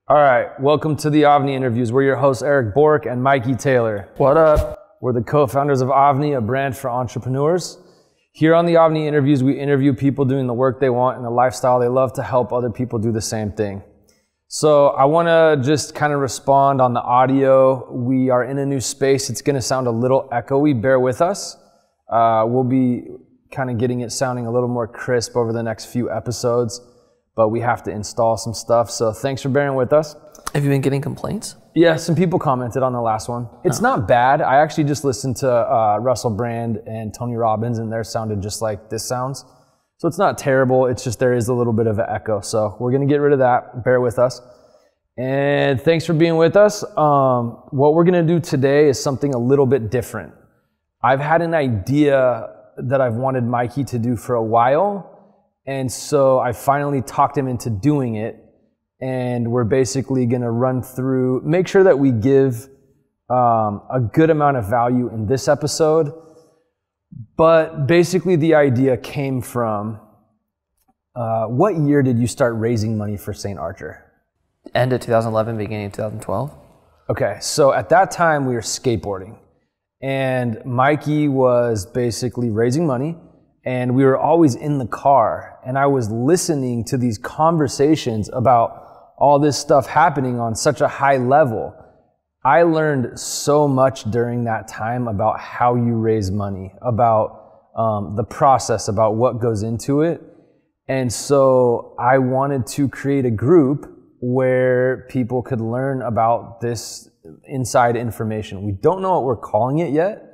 All right, welcome to the AVNI Interviews. We're your hosts, Eric Bork and Mikey Taylor. What up? We're the co-founders of AVNI, a brand for entrepreneurs. Here on the AVNI Interviews, we interview people doing the work they want and the lifestyle they love to help other people do the same thing. So I want to just kind of respond on the audio. We are in a new space. It's going to sound a little echoey. Bear with us. We'll be kind of getting it sounding a little more crisp over the next few episodes, but we have to install some stuff. So thanks for bearing with us. Have you been getting complaints? Yeah, some people commented on the last one. It's not bad. I actually just listened to Russell Brand and Tony Robbins, and theirs sounded just like this sounds. So it's not terrible. It's just there is a little bit of an echo. So we're going to get rid of that. Bear with us. And thanks for being with us. What we're going to do today is something a little bit different. I've had an idea that I've wanted Mikey to do for a while. And so I finally talked him into doing it. And we're basically going to run through, make sure that we give a good amount of value in this episode. But basically the idea came from, what year did you start raising money for St. Archer? End of 2011, beginning of 2012. Okay, so at that time we were skateboarding. And Mikey was basically raising money. And we were always in the car, and I was listening to these conversations about all this stuff happening on such a high level. I learned so much during that time about how you raise money, about the process, about what goes into it. And so I wanted to create a group where people could learn about this inside information. We don't know what we're calling it yet.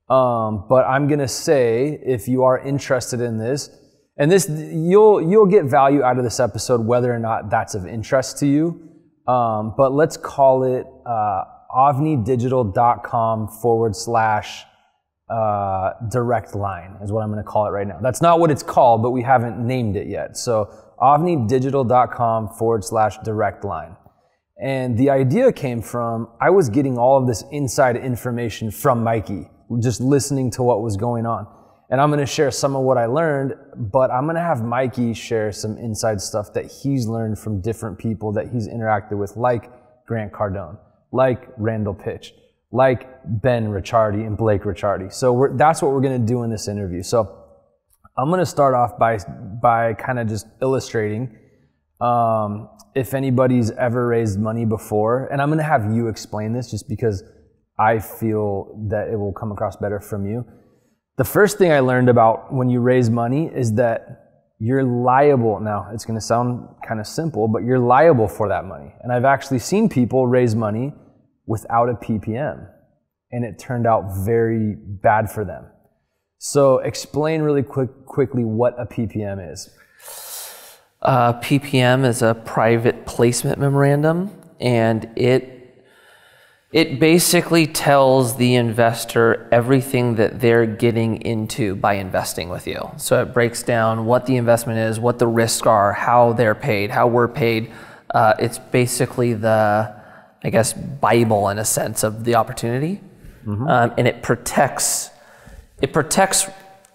But I'm going to say, if you are interested in this, and this, you'll get value out of this episode, whether or not that's of interest to you. But let's call it, avnidigital.com/direct line is what I'm going to call it right now. That's not what it's called, but we haven't named it yet. So avnidigital.com/direct line. And the idea came from, I was getting all of this inside information from Mikey, just listening to what was going on. And I'm going to share some of what I learned, but I'm going to have Mikey share some inside stuff that he's learned from different people that he's interacted with, like Grant Cardone, like Randall Pitch, like Ben Ricciardi and Blake Ricciardi. So that's what we're going to do in this interview. So I'm going to start off by kind of just illustrating if anybody's ever raised money before, and I'm going to have you explain this just because I feel that it will come across better from you. The first thing I learned about when you raise money is that you're liable. Now, it's going to sound kind of simple, but you're liable for that money. And I've actually seen people raise money without a PPM, and it turned out very bad for them. So explain really quickly what a PPM is. PPM is a private placement memorandum, and it basically tells the investor everything that they're getting into by investing with you. So it breaks down what the investment is, what the risks are, how they're paid, how we're paid. It's basically the, I guess, Bible in a sense of the opportunity. Mm-hmm. And it protects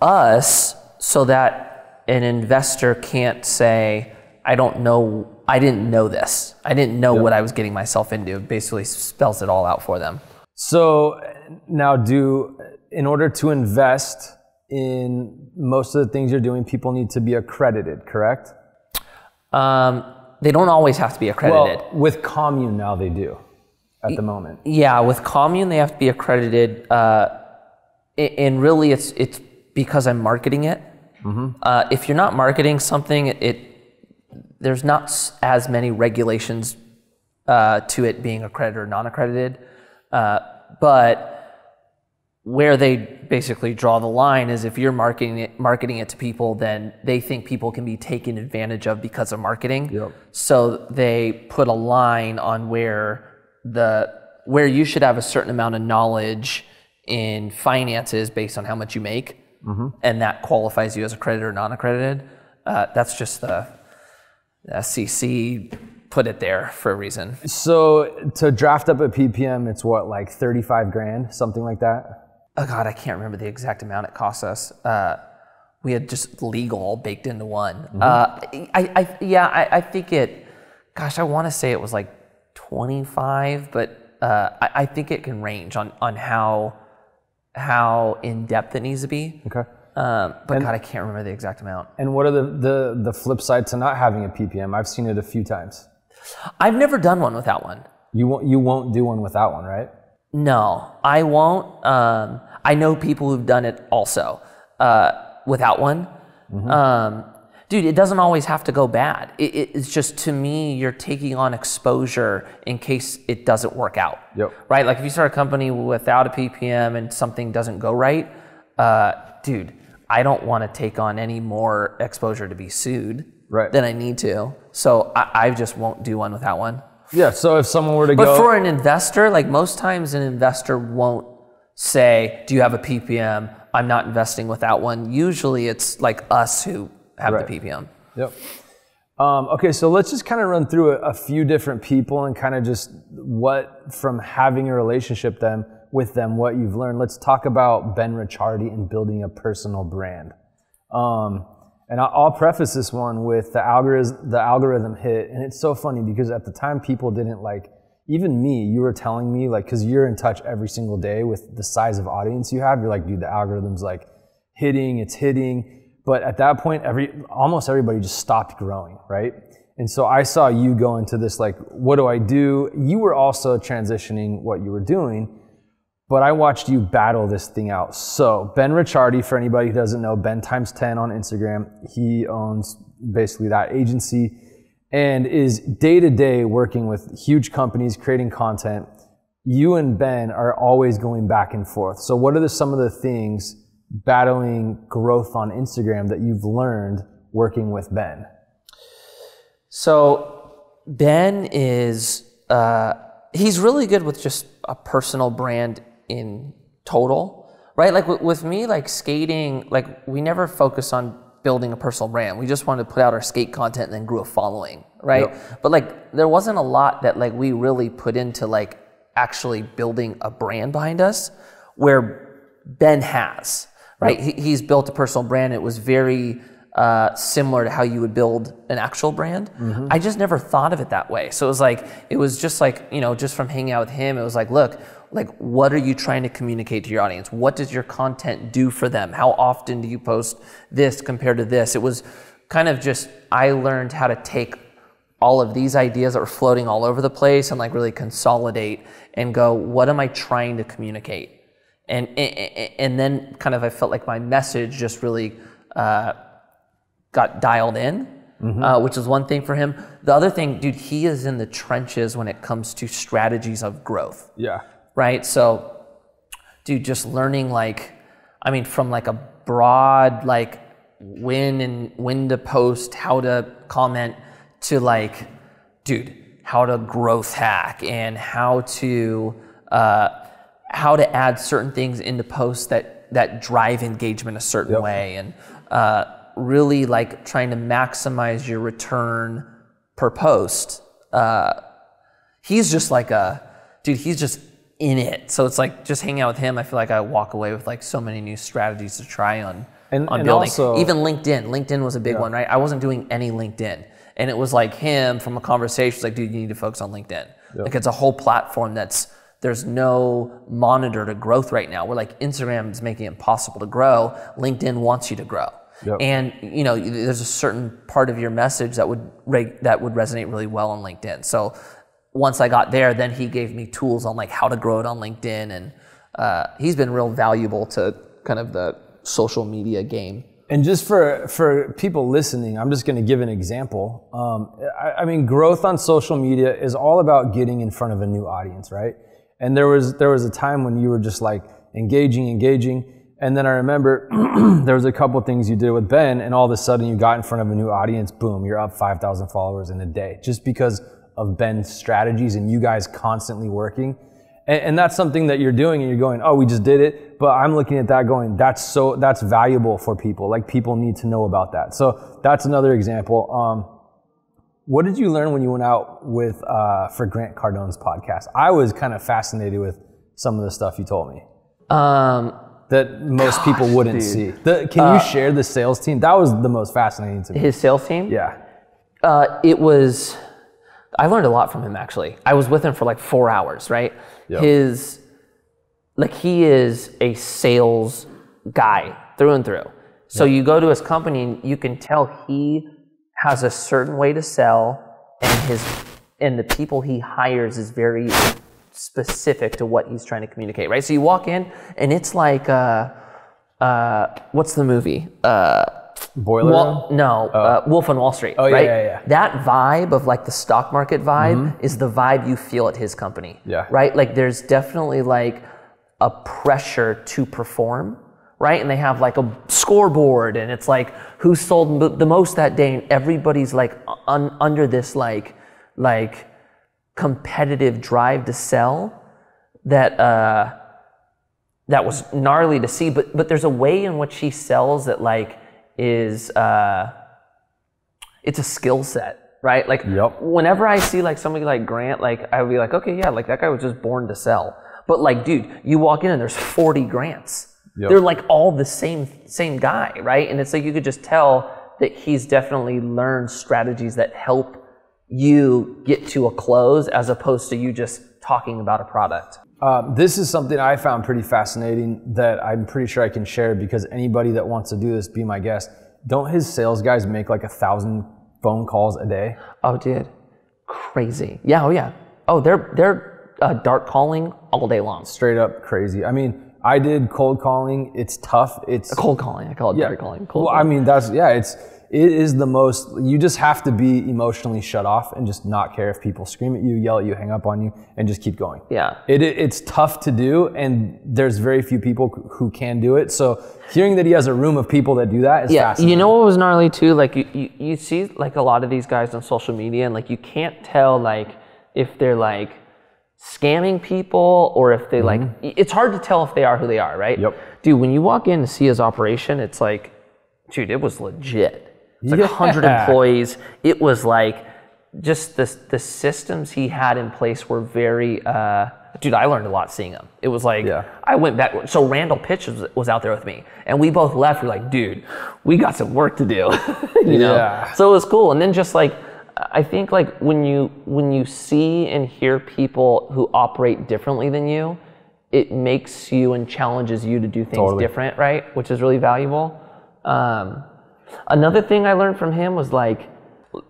us so that an investor can't say, I didn't know this. I didn't know what I was getting myself into. It basically spells it all out for them. So now in order to invest in most of the things you're doing, people need to be accredited, correct? They don't always have to be accredited. Well, with Commune now they do at the moment. Yeah, with Commune they have to be accredited. And really it's because I'm marketing it. Mm-hmm. If you're not marketing something, there's not as many regulations to it being accredited or non-accredited. But where they basically draw the line is if you're marketing it to people, then they think people can be taken advantage of because of marketing. Yep. So they put a line on where you should have a certain amount of knowledge in finances based on how much you make. Mm-hmm. And that qualifies you as accredited or non-accredited. That's just the SEC put it there for a reason. So to draft up a PPM, it's what, like 35 grand, something like that? Oh God, I can't remember the exact amount it cost us. We had just legal baked into one. Mm-hmm. I think gosh, I want to say it was like 25, but I think it can range on how in depth it needs to be. Okay. But God, I can't remember the exact amount. And what are the flip side to not having a PPM? I've seen it a few times. I've never done one without one. You won't do one without one, right? No, I won't. I know people who've done it also without one. Dude, it doesn't always have to go bad. It's just, to me, you're taking on exposure in case it doesn't work out. Yep. Right? Like if you start a company without a PPM and something doesn't go right, dude, I don't want to take on any more exposure to be sued than I need to. So I just won't do one without one. Yeah, so if someone were to But for an investor, like most times an investor won't say, do you have a PPM? I'm not investing without one. Usually it's like us who have the PPM. Yep. Okay, so let's just kind of run through a few different people and kind of just what, from having a relationship with them, what you've learned. Let's talk about Ben Ricciardi and building a personal brand. And I'll preface this one with the algorithm hit. And it's so funny because at the time people didn't even me, you were telling me cause you're in touch every single day with the size of audience you have. You're like, dude, the algorithm's it's hitting. But at that point, almost everybody just stopped growing, right? And so I saw you go into this, what do I do? You were also transitioning what you were doing, but I watched you battle this thing out. So Ben Ricciardi, for anybody who doesn't know, Ben times 10 on Instagram, he owns basically that agency and is day to day working with huge companies, creating content. You and Ben are always going back and forth. So what are some of the things battling growth on Instagram that you've learned working with Ben? So Ben is, he's really good with just a personal brand in total, right? Like with me, skating, we never focus on building a personal brand. We just wanted to put out our skate content and then grew a following, right? Yep. But there wasn't a lot that we really put into actually building a brand behind us, where Ben has. Right, he's built a personal brand. It was very similar to how you would build an actual brand. I just never thought of it that way. So it was just just from hanging out with him, it was look, what are you trying to communicate to your audience? What does your content do for them? How often do you post this compared to this? It was kind of just, I learned how to take all of these ideas that were floating all over the place and really consolidate and go, what am I trying to communicate? And then kind of I felt like my message just really got dialed in, which is one thing for him. The other thing, dude, he is in the trenches when it comes to strategies of growth. Yeah. Right? So, dude, just learning from a broad when to post, how to comment, to dude, how to growth hack and how to add certain things into posts that drive engagement a certain way, and really trying to maximize your return per post. He's just he's just in it. So it's just hanging out with him, I feel like I walk away with so many new strategies to try on building. Also, even LinkedIn. LinkedIn was a big one, right? I wasn't doing any LinkedIn. And it was him from a conversation, dude, you need to focus on LinkedIn. It's a whole platform there's no monitor to growth right now. Where Instagram is making it impossible to grow, LinkedIn wants you to grow. And there's a certain part of your message that would resonate really well on LinkedIn. So once I got there, then he gave me tools on how to grow it on LinkedIn, and he's been real valuable to kind of the social media game. And just for people listening, I'm just going to give an example. I mean, growth on social media is all about getting in front of a new audience, right? And there was a time when you were just engaging. And then I remember there was a couple things you did with Ben, and all of a sudden you got in front of a new audience, boom, you're up 5,000 followers in a day, just because of Ben's strategies and you guys constantly working. And that's something that you're doing and you're going, oh, we just did it. But I'm looking at that going, that's valuable for people. People need to know about that. So that's another example. What did you learn when you went out for Grant Cardone's podcast? I was kind of fascinated with some of the stuff you told me that most people wouldn't see. Can you share the sales team? That was the most fascinating to me. His sales team? Yeah. It was, I learned a lot from him, actually. I was with him for like 4 hours, right? Yep. He is a sales guy through and through. So you go to his company and you can tell he has a certain way to sell, and the people he hires is very specific to what he's trying to communicate, right? So you walk in and it's like, what's the movie? Boiler Room? No, Wolf on Wall Street, Oh, right? yeah. That vibe of like the stock market vibe is the vibe you feel at his company, right? Like there's definitely like a pressure to perform, right? And they have like a scoreboard and it's like who sold the most that day, and everybody's like under this like competitive drive to sell that was gnarly to see, but there's a way in which he sells that like is it's a skill set, right? Like whenever I see like somebody like Grant, like I would be like, okay, yeah, like that guy was just born to sell. But like, dude, you walk in and there's 40 Grants. They're like all the same guy, right? And it's like you could just tell that he's definitely learned strategies that help you get to a close as opposed to you just talking about a product. This is something I found pretty fascinating that I'm pretty sure I can share, because anybody that wants to do this, be my guest. Don't his sales guys make like 1,000 phone calls a day? Oh, dude, crazy. Yeah, oh yeah. Oh, they're dark calling all day long. Straight up crazy. I mean, I did cold calling. It's tough. It's cold calling. I call it dark calling. Cold calling. I mean, it is the most, you just have to be emotionally shut off and just not care if people scream at you, yell at you, hang up on you, and just keep going. Yeah. It's tough to do, and there's very few people who can do it. So hearing that he has a room of people that do that is fascinating. You know what was gnarly too? Like you see like a lot of these guys on social media, and like you can't tell like if they're like scamming people or if they like, it's hard to tell if they are who they are, right? Yep. Dude, when you walk in to see his operation, it's like, dude, it was legit. It's like 100 employees. It was like just the systems he had in place were very, dude, I learned a lot seeing him. It was like, I went back. So Randall Pitch was out there with me, and we both left. We're like, dude, we got some work to do, you know? So it was cool. And then just like, I think like when you see and hear people who operate differently than you, it makes you and challenges you to do things different, right? Which is really valuable. Another thing I learned from him was like,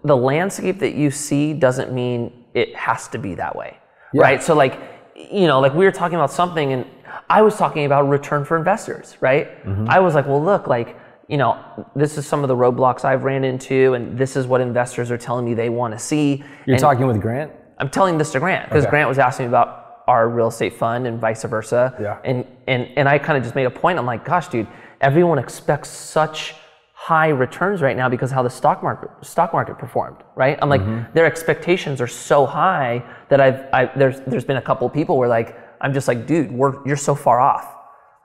the landscape that you see doesn't mean it has to be that way, right? So like, you know, like we were talking about something and I was talking about return for investors, right? I was like, well, look, like, you know, this is some of the roadblocks I've ran into, and this is what investors are telling me they want to see. You're talking with Grant? I'm telling this to Grant, because Grant was asking me about our real estate fund and vice versa. And I kind of just made a point. I'm like, gosh, dude, everyone expects such high returns right now because of how the stock market performed, right? I'm like, their expectations are so high that there's been a couple of people where like, I'm just like, dude, you're so far off,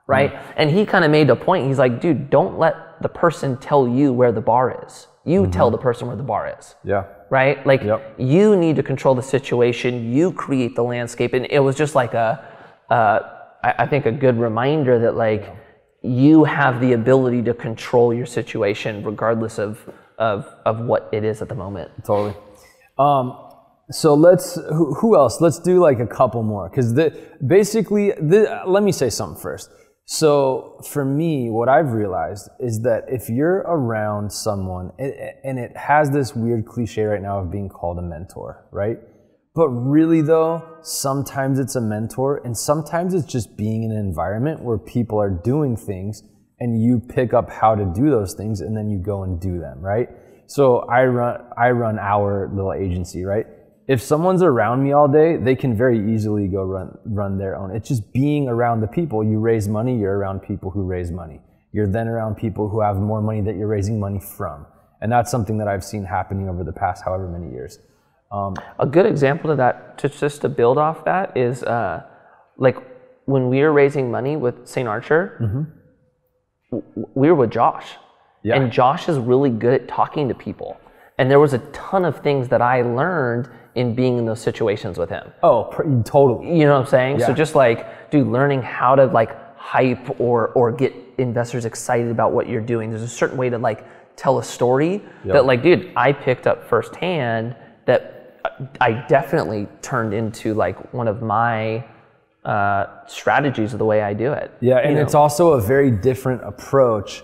right? And he kind of made a point. He's like, dude, don't let the person tell you where the bar is. You tell the person where the bar is. Right? Like you need to control the situation. You create the landscape. And it was just like I think a good reminder that like you have the ability to control your situation regardless of what it is at the moment. Totally. So who else? Let's do like a couple more. Because let me say something first. So for me, what I've realized is that if you're around someone, and it has this weird cliche right now of being called a mentor, right? But really though, sometimes it's a mentor, and sometimes it's just being in an environment where people are doing things and you pick up how to do those things and then you go and do them, right? So I run our little agency, right? If someone's around me all day, they can very easily go run their own. It's just being around the people. You raise money, you're around people who raise money. You're then around people who have more money that you're raising money from. And that's something that I've seen happening over the past however many years. A good example of that, just to build off that, is like when we were raising money with St. Archer, we were with Josh. And Josh is really good at talking to people. And there was a ton of things that I learned in being in those situations with him. Oh, totally. You know what I'm saying? So just like, dude, learning how to like hype or get investors excited about what you're doing. There's a certain way to like tell a story that like, dude, I picked up firsthand that I definitely turned into like one of my strategies of the way I do it. Yeah, and it's also a very different approach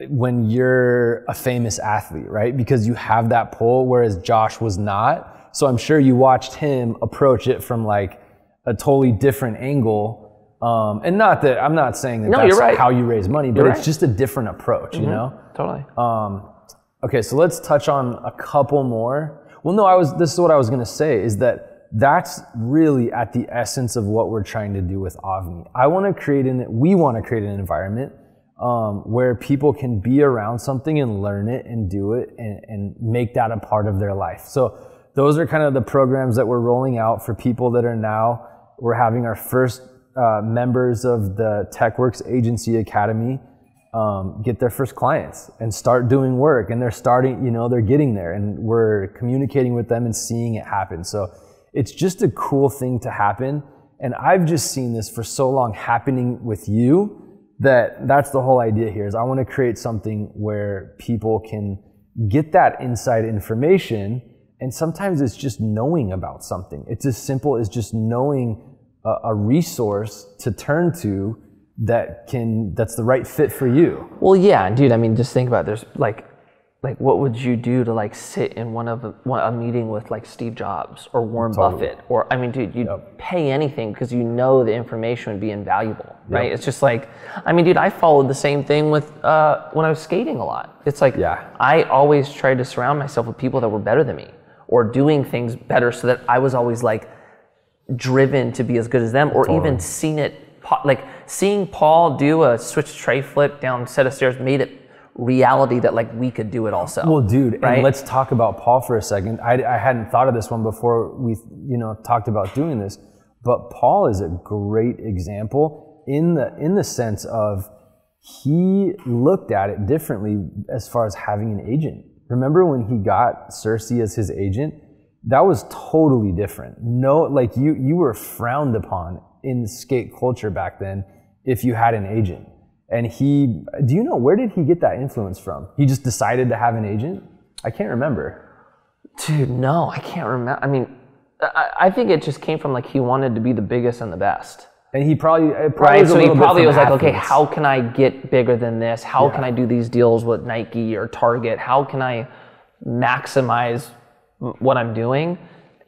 when you're a famous athlete, right? Because you have that pull, whereas Josh was not. So I'm sure you watched him approach it from like a totally different angle. And not that, I'm not saying that that's right. How you raise money, but it's just a different approach, you know? Totally. Okay, so let's touch on a couple more. Well, no, this is what I was gonna say, is that that's really at the essence of what we're trying to do with AVNI. We wanna create an environment where people can be around something and learn it and do it and make that a part of their life. So those are kind of the programs that we're rolling out for people that are now, we're having our first members of the TechWorks Agency Academy get their first clients and start doing work, and they're starting, they're getting there, and we're communicating with them and seeing it happen. So it's just a cool thing to happen. And I've just seen this for so long happening with you that's the whole idea here, is I want to create something where people can get that inside information. And sometimes it's just knowing about something. It's as simple as just knowing a resource to turn to that's the right fit for you. Well, yeah, dude. I mean, just think about it. There's like what would you do to like sit in a meeting with like Steve Jobs or Warren Buffett, or I mean, dude, you'd pay anything because you know the information would be invaluable, right? It's just like, I mean, dude, I followed the same thing with when I was skating a lot. It's like I always tried to surround myself with people that were better than me or doing things better, so that I was always like driven to be as good as them, or even seeing Paul do a switch tray flip down a set of stairs made it reality that like we could do it also. Well, dude, right? And let's talk about Paul for a second. I hadn't thought of this one before we talked about doing this, but Paul is a great example in the sense of he looked at it differently as far as having an agent. Remember when he got Cersei as his agent? That was totally different. No, like you were frowned upon in the skate culture back then if you had an agent. And do you know, where did he get that influence from? He just decided to have an agent? I can't remember. Dude, no, I can't remember. I mean, I think it just came from like he wanted to be the biggest and the best. And he probably right. So he probably was like, okay, how can I get bigger than this? How can I do these deals with Nike or Target? How can I maximize what I'm doing?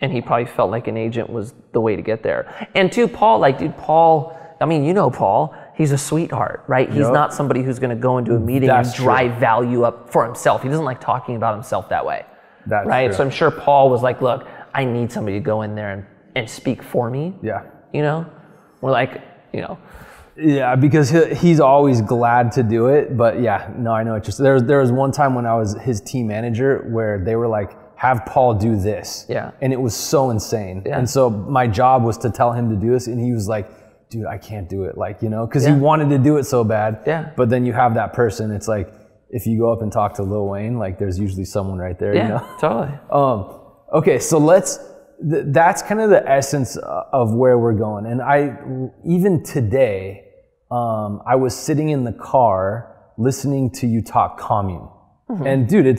And he probably felt like an agent was the way to get there. And to Paul, like, dude, Paul, I mean, Paul, he's a sweetheart, right? He's not somebody who's going to go into a meeting and drive value up for himself. He doesn't like talking about himself that way. That's right. True. So I'm sure Paul was like, look, I need somebody to go in there and speak for me. Yeah. We're like, Yeah, because he's always glad to do it. But yeah, no, I know. There was one time when I was his team manager where they were like, have Paul do this. Yeah. And it was so insane. Yeah. And so my job was to tell him to do this. And he was like, dude, I can't do it. Like, because he wanted to do it so bad. Yeah. But then you have that person. It's like, if you go up and talk to Lil Wayne, like there's usually someone right there, Totally. Okay, so that's kind of the essence of where we're going. And even today, I was sitting in the car listening to you talk commune. Mm-hmm. And dude,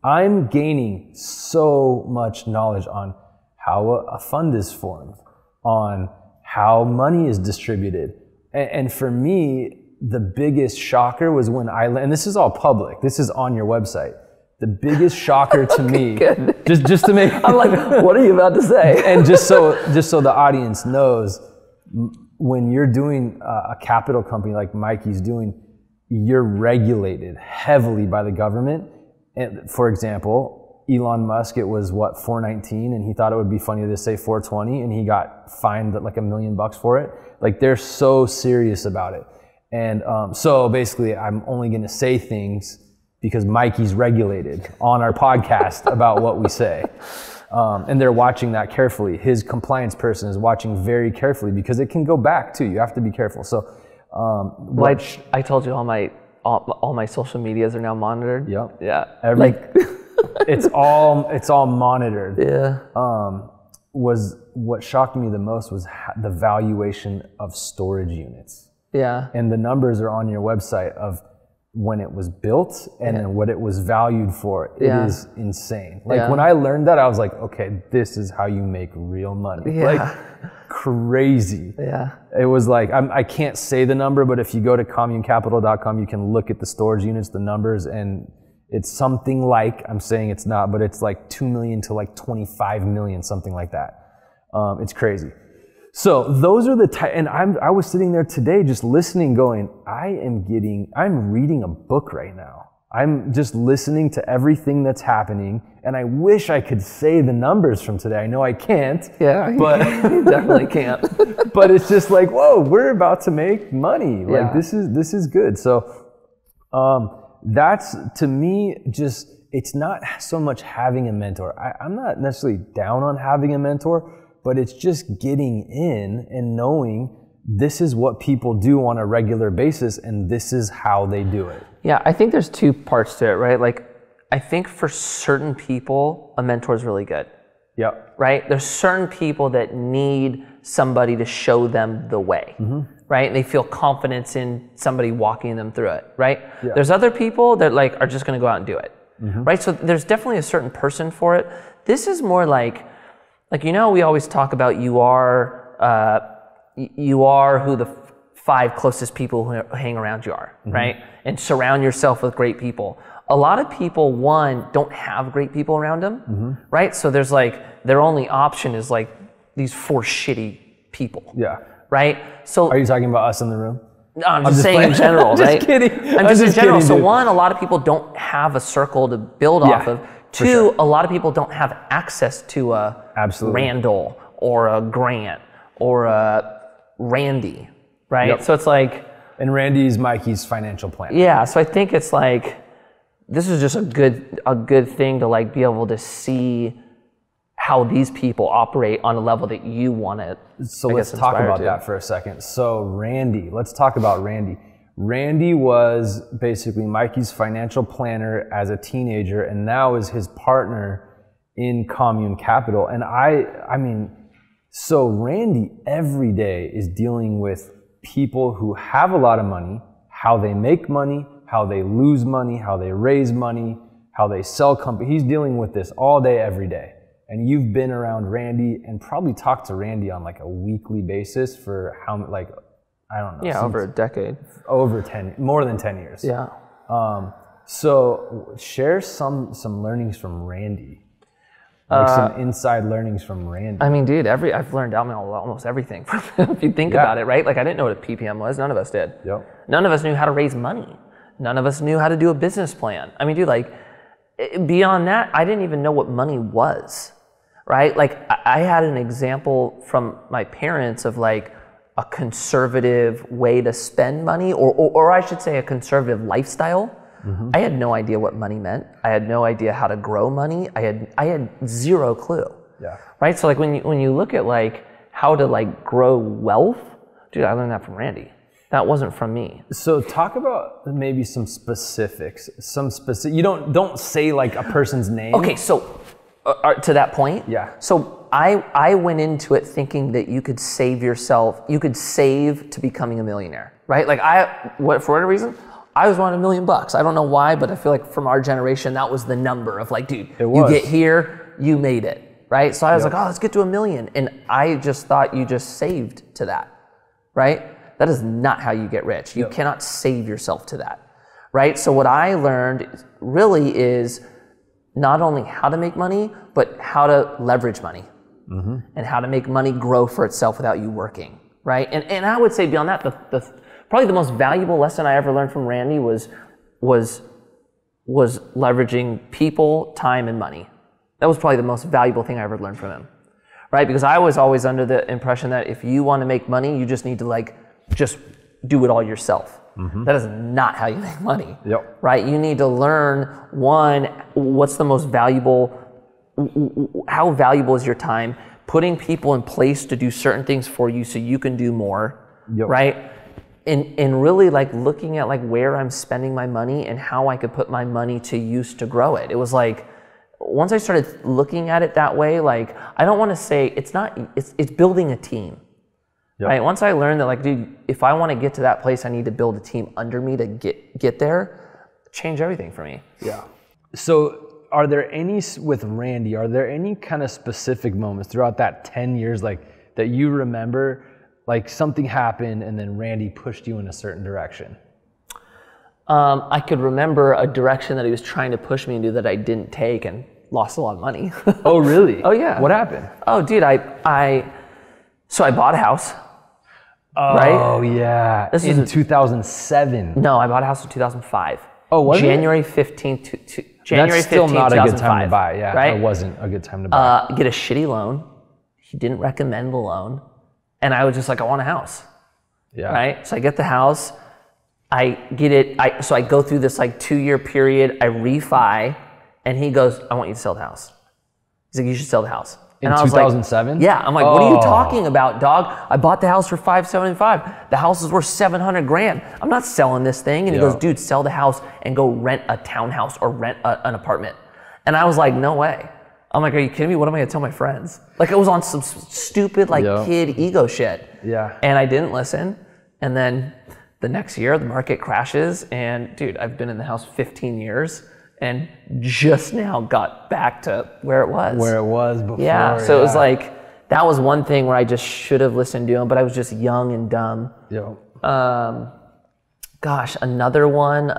I'm gaining so much knowledge on how a fund is formed, on how money is distributed. And for me, the biggest shocker was when and this is all public, this is on your website. The biggest shocker to me, just to make, I'm like, what are you about to say? And just so the audience knows, when you're doing a capital company like Mikey's doing, you're regulated heavily by the government. And for example, Elon Musk, it was what, 419, and he thought it would be funny to say 420, and he got fined like $1 million for it. Like, they're so serious about it. And so basically, I'm only going to say things because Mikey's regulated on our podcast about what we say. And they're watching that carefully. His compliance person is watching very carefully because it can go back too. You have to be careful. So, I told you all my social medias are now monitored. Yep. Yeah. It's all monitored. Yeah. Was what shocked me the most was the valuation of storage units. Yeah. And the numbers are on your website of when it was built and then what it was valued for. It is insane. Like when I learned that, I was like, okay, this is how you make real money. Like crazy. It was like, I can't say the number, but if you go to communecapital.com, you can look at the storage units, the numbers, and it's something like, I'm saying it's not, but it's like 2 million to like 25 million, something like that. It's crazy. So those are the and I was sitting there today just listening going, I'm reading a book right now. I'm just listening to everything that's happening, and I wish I could say the numbers from today. I know I can't. Yeah, but you definitely can't. But it's just like, whoa, we're about to make money. Like this is good. So that's, to me, just, it's not so much having a mentor. I'm not necessarily down on having a mentor, but it's just getting in and knowing this is what people do on a regular basis and this is how they do it. Yeah, I think there's two parts to it, right? Like, I think for certain people, a mentor is really good. Yep. Right? There's certain people that need somebody to show them the way, right? And they feel confidence in somebody walking them through it, right? Yeah. There's other people that like are just going to go out and do it, right? So there's definitely a certain person for it. This is more like, you know, we always talk about you are who the 5 closest people who hang around you are, right? And surround yourself with great people. A lot of people, one, don't have great people around them, right? So there's like, their only option is like these 4 shitty people, right? So are you talking about us in the room? No, I'm just saying in general, right? Just kidding. I'm just in general. Kidding, so dude. One, a lot of people don't have a circle to build off of. 2, a lot of people don't have access to a Randall or a Grant or a Randy, right? Yep. So it's like... And Randy's Mikey's financial planner. Yeah, so I think it's like, this is just a good thing to like be able to see how these people operate on a level that you want to. So let's talk about that for a second. So Randy, let's talk about Randy. Randy was basically Mikey's financial planner as a teenager and now is his partner in Commune Capital. And I mean, so Randy every day is dealing with people who have a lot of money, how they make money, how they lose money, how they raise money, how they sell companies. He's dealing with this all day, every day. And you've been around Randy and probably talked to Randy on like a weekly basis for how, like, I don't know. Yeah, over a decade. More than 10 years. Yeah. So share some learnings from Randy. Like some inside learnings from Randy. I mean, dude, I've learned almost everything from him, if you think about it, right? Like, I didn't know what a PPM was. None of us did. Yep. None of us knew how to raise money. None of us knew how to do a business plan. I mean, dude, like, beyond that, I didn't even know what money was, right? Like, I had an example from my parents of, like, a conservative way to spend money, or I should say a conservative lifestyle. I had no idea what money meant. I had no idea how to grow money. I had zero clue. Yeah. Right? So like when you look at like how to like grow wealth, dude, I learned that from Randy. That wasn't from me. So talk about maybe some specifics. You don't say like a person's name. Okay, so to that point. Yeah. So I went into it thinking that you could save to becoming a millionaire, right? Like for whatever reason, I was wanting $1 million. I don't know why, but I feel like from our generation, that was the number of like, dude, you get here, you made it, right? So I was like, oh, let's get to $1 million. And I just thought you just saved to that, right? That is not how you get rich. You cannot save yourself to that, right? So what I learned really is not only how to make money, but how to leverage money and how to make money grow for itself without you working, right? And I would say beyond that, probably the most valuable lesson I ever learned from Randy was leveraging people, time, and money. That was probably the most valuable thing I ever learned from him, right? Because I was always under the impression that if you want to make money, you just need to like just do it all yourself. That is not how you make money, right? You need to learn, one, what's the most valuable, how valuable is your time, putting people in place to do certain things for you so you can do more, right? And really like looking at like where I'm spending my money and how I could put my money to use to grow it. It was like, once I started looking at it that way, like, I don't want to say it's building a team, right? Once I learned that like, dude, if I want to get to that place, I need to build a team under me to get there. changed everything for me. Yeah. So are there any, with Randy, are there any kind of specific moments throughout that 10 years, like that you remember, like something happened and then Randy pushed you in a certain direction? I could remember a direction that he was trying to push me into that I didn't take and lost a lot of money. Oh, really? Oh, yeah. What happened? Oh, dude, so I bought a house. Oh, right? Yeah. This in is 2007. No, I bought a house in 2005. Oh, was January it? 15th, January That's still 15th, not a good 2005, time to buy. Yeah, right? It wasn't a good time to buy. Get a shitty loan. He didn't recommend the loan. And I was just like, I want a house. Yeah. Right? So I get the house. I get it. So I go through this like 2-year period. I refi. And he goes, I want you to sell the house. He's like, you should sell the house. In and I was 2007? Like, yeah. I'm like, what are you talking about, dog? I bought the house for $575. The house is worth $700,000. I'm not selling this thing. And he goes, dude, sell the house and go rent a townhouse or rent an apartment. And I was like, no way. I'm like, are you kidding me? What am I gonna tell my friends? Like, it was on some stupid kid ego shit. Yeah. And I didn't listen. And then the next year, the market crashes. And dude, I've been in the house 15 years. And just now got back to where it was. Where it was before. Yeah, so it was like, that was one thing where I just should have listened to him, but I was just young and dumb. Yeah. Gosh, another one,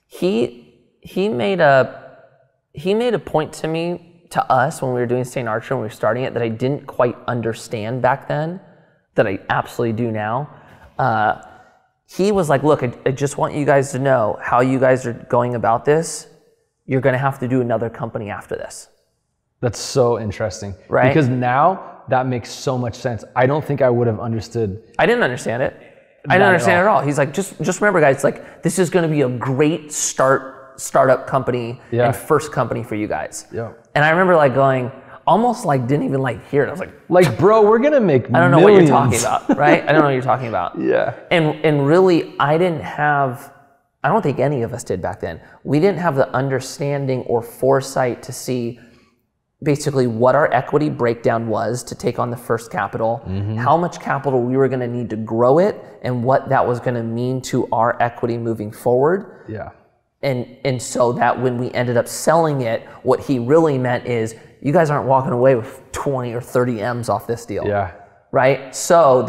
he made a point to us when we were doing St. Archer, when we were starting it, that I didn't quite understand back then, that I absolutely do now. He was like, look, I just want you guys to know how you guys are going about this. You're going to have to do another company after this. That's so interesting. Right? Because now that makes so much sense. I don't think I would have understood. I didn't understand it. I didn't understand it at all. He's like, just remember, guys, like, this is going to be a great startup company and first company for you guys. Yeah. And I remember like going, almost like didn't even like hear it. I was like, bro, we're gonna make I don't know millions. what you're talking about, right? I don't know what you're talking about. Yeah. And really, I don't think any of us did back then. We didn't have the understanding or foresight to see basically what our equity breakdown was to take on the first capital, how much capital we were gonna need to grow it, and what that was gonna mean to our equity moving forward. Yeah. And so that when we ended up selling it, what he really meant is, you guys aren't walking away with 20 or 30 M's off this deal. Yeah. Right? So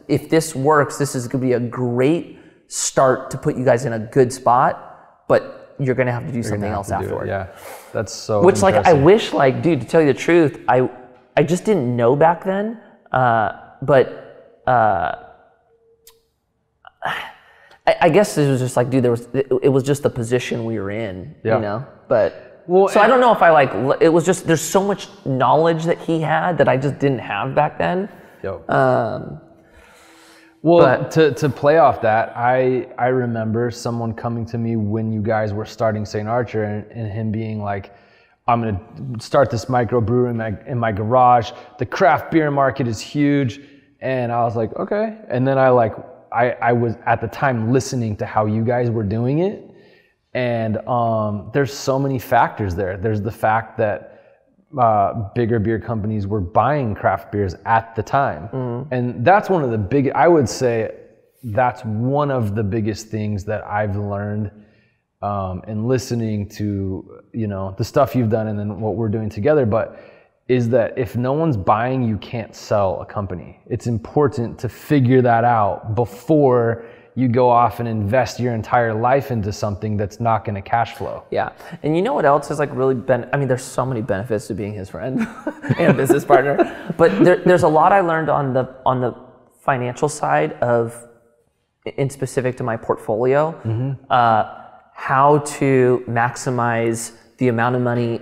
if this works, this is gonna be a great start to put you guys in a good spot, but you're gonna have to do something else afterward. Yeah. That's so Which like, I wish like, dude, to tell you the truth, I just didn't know back then, but I guess it was just like, dude, it was just the position we were in, you know? But so I don't know if it was just, there's so much knowledge that he had that I just didn't have back then. To play off that, I remember someone coming to me when you guys were starting St. Archer and him being like, I'm gonna start this microbrewery in my garage. The craft beer market is huge. And I was like, okay. And then I was at the time listening to how you guys were doing it. And there's so many factors there. There's the fact that bigger beer companies were buying craft beers at the time. And that's one of the I would say that's one of the biggest things that I've learned in listening to, the stuff you've done and then what we're doing together. But is that if no one's buying, you can't sell a company. It's important to figure that out before you go off and invest your entire life into something that's not going to cash flow. Yeah. And you know what else has like really there's so many benefits to being his friend and business partner, but there's a lot I learned on the financial side in specific to my portfolio, how to maximize the amount of money,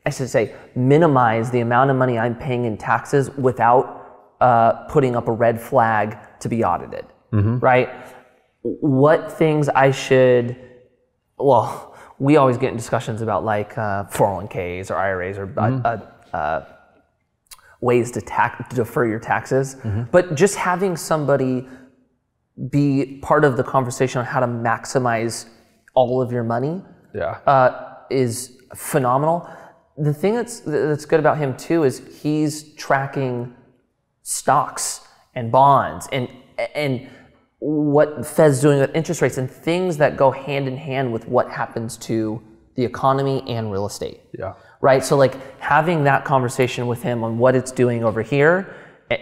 I should say, minimize the amount of money I'm paying in taxes without putting up a red flag to be audited, right? What things I should, we always get in discussions about like 401ks or IRAs or ways to defer your taxes, but just having somebody be part of the conversation on how to maximize all of your money is phenomenal. The thing that's good about him too is he's tracking stocks and bonds and what Fed's doing with interest rates and things that go hand in hand with what happens to the economy and real estate. Yeah. Right. So like having that conversation with him on what it's doing over here,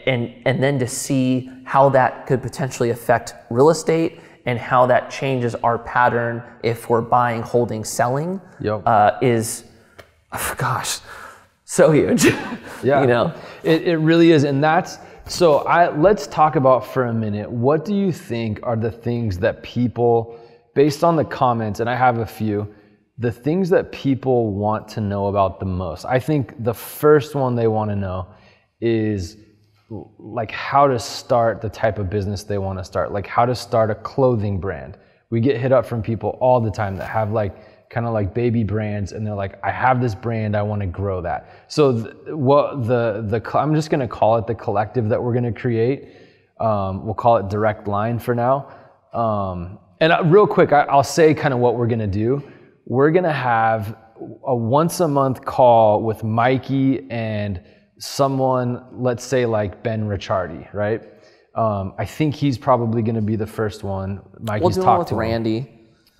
and then to see how that could potentially affect real estate and how that changes our pattern if we're buying, holding, selling, is, gosh, so huge. Yeah. You know, it really is. And that's, so let's talk about for a minute, what do you think are the things that people, based on the comments, and I have a few, the things that people want to know about the most? I think the first one they want to know is like how to start the type of business they want to start, like how to start a clothing brand. We get hit up from people all the time that have like kind of like baby brands, and they're like, I have this brand, I want to grow that. So I'm just going to call it the collective that we're going to create. We'll call it Direct Line for now. And real quick, I'll say kind of what we're going to do. We're going to have a once a month call with Mikey and someone, let's say like Ben Ricciardi, right? I think he's probably going to be the first one. Mikey's talked to Randy.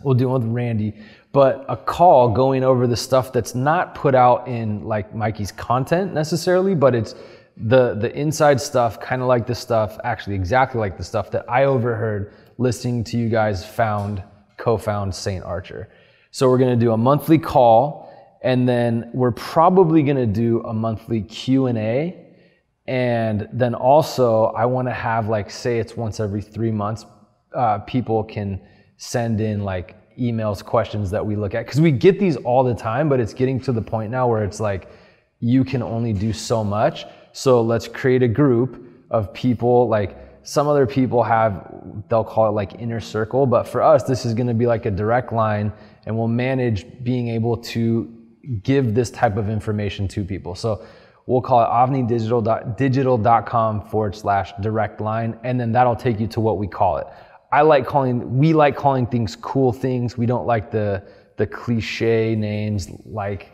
We'll do one with Randy, but a call going over the stuff that's not put out in like Mikey's content necessarily, but it's the inside stuff, kind of like the stuff, actually exactly like the stuff that I overheard listening to you guys co-found St. Archer. So we're going to do a monthly call, and then we're probably going to do a monthly Q&A. And then also I want to have, like, say it's once every 3 months, people can send in like emails, questions that we look at. Because we get these all the time, but it's getting to the point now where it's like, you can only do so much. So let's create a group of people, like some other people they'll call it like inner circle. But for us, this is going to be like a direct line, and we'll manage being able to give this type of information to people. So we'll call it avnidigital.com/direct line, and then that'll take you to what we call it. We like calling things cool things. We don't like the cliche names, like,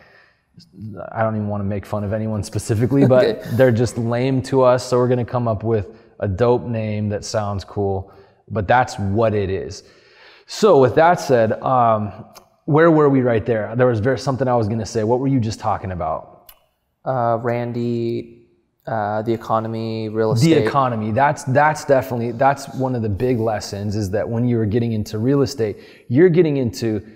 I don't even want to make fun of anyone specifically, but they're just lame to us. So we're going to come up with a dope name that sounds cool, but that's what it is. So with that said, where were we right there? There was something I was going to say. What were you just talking about? Randy, the economy, real estate. The economy. That's one of the big lessons, is that when you're getting into real estate, you're getting into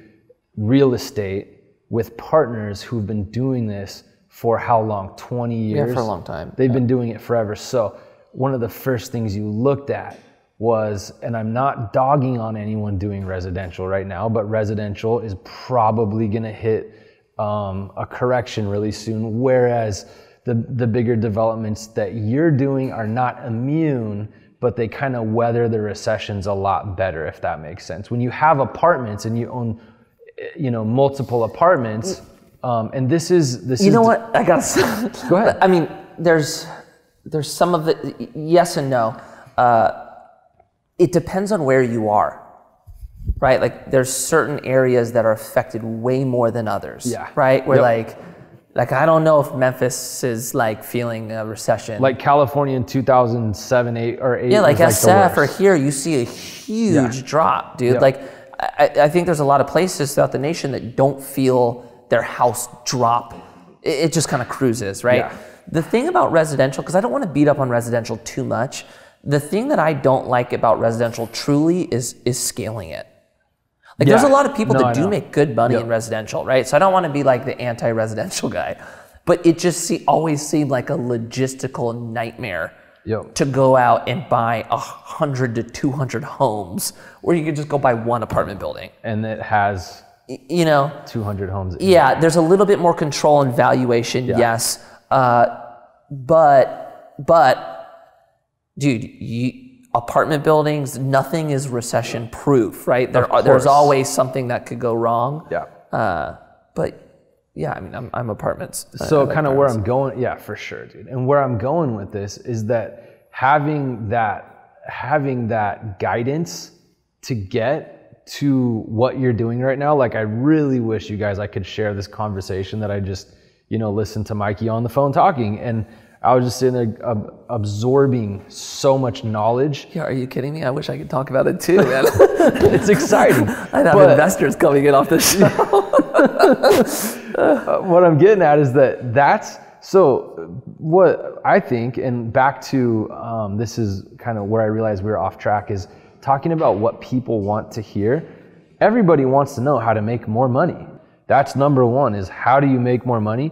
real estate with partners who've been doing this for how long? 20 years? Yeah, for a long time. They've been doing it forever. So one of the first things you looked at was, and I'm not dogging on anyone doing residential right now, but residential is probably going to hit a correction really soon, whereas the bigger developments that you're doing are not immune, but they kind of weather the recessions a lot better, if that makes sense. When you have apartments and you own, multiple apartments, and this is. What? I gotta go ahead. I mean, there's some of it, yes and no. It depends on where you are, right? Like there's certain areas that are affected way more than others, right? Where like I don't know if Memphis is like feeling a recession. Like California in 2007, 8 or 8. Yeah, like SF or worst. Here, you see a huge drop, dude. Like I think there's a lot of places throughout the nation that don't feel their house drop. It just kind of cruises, right? Yeah. The thing about residential, because I don't want to beat up on residential too much, the thing that I don't like about residential truly is scaling it. Like there's a lot of people that do make good money in residential, right? So I don't want to be like the anti-residential guy, but it just always seemed like a logistical nightmare to go out and buy 100 to 200 homes where you could just go buy one apartment building. And it has 200 homes. Yeah, there's a little bit more control and valuation, yes. But dude, apartment buildings, nothing is recession proof, right? There's always something that could go wrong. Yeah. But yeah, I mean, I'm apartments. So kind of where I'm going, yeah, for sure, dude. And where I'm going with this is that having that guidance to get to what you're doing right now, like I really wish I could share this conversation that I just, listened to Mikey on the phone talking. And I was just sitting there absorbing so much knowledge. Yeah, are you kidding me? I wish I could talk about it too, man. It's exciting. I'd have investors coming in off this show. What I'm getting at is that's so what I think, and back to this is kind of where I realized we were off track, is talking about what people want to hear. Everybody wants to know how to make more money. That's number one, is how do you make more money?